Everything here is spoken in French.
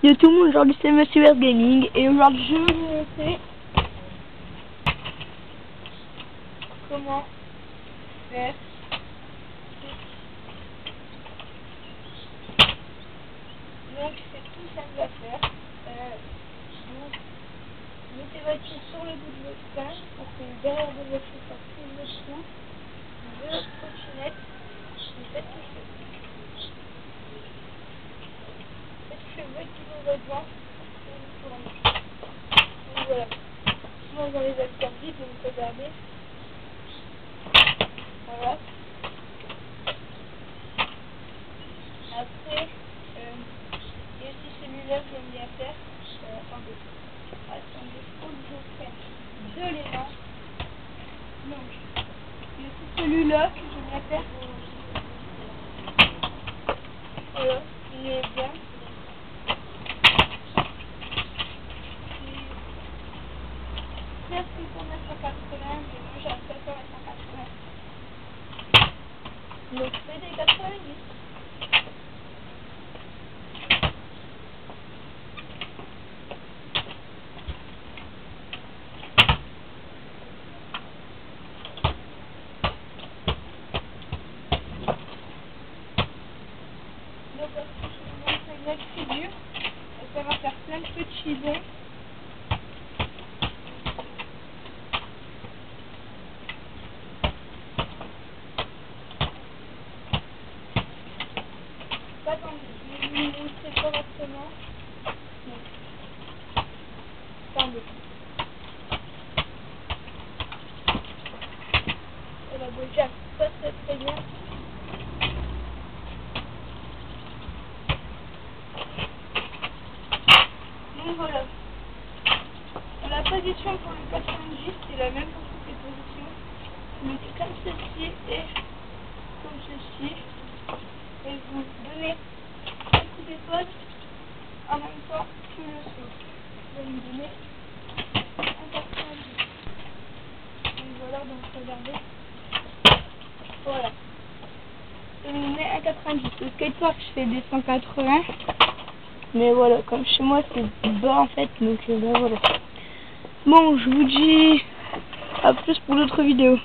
Yo tout le monde, aujourd'hui c'est Monsieur Vert Gaming et aujourd'hui je vais vous montrer comment faire donc c'est tout simple à faire. Vous mettez votre pied sur le bout de votre pain pour que derrière de votre pied ça prise le trou de votre trottinette. Vous faites toucher votre qui dans votre ventre et vous tournez. Donc voilà. Sinon vous allez faire vite, donc regardez. Voilà. Après, il y a aussi celui-là que j'aime bien faire. Attendez, faut que je prenne de l'élan. Donc, il y a aussi celui-là que j'aime bien faire. Voilà, il est bien. Presque pour mettre à 80, mais moi j'arrive pas à mettre à 80. Donc c'est des 90. Donc je vous montre une autre figure. Ça va faire plein de petits bons. Attendez, je vais vous montrer correctement. Attendez. Elle a déjà pas très bien. Donc voilà. La position pour le 90, c'est la même pour toutes les positions. Vous mettez comme ceci et comme ceci. Et vous donnez un coup d'épaule en même temps que le saut. Vous allez me donner un 90. Donc voilà, donc regardez. Voilà. Je me mets un 90. Au skatepark, je fais des 180. Mais voilà, comme chez moi, c'est bas en fait. Donc ben voilà. Bon, je vous dis à plus pour d'autres vidéos.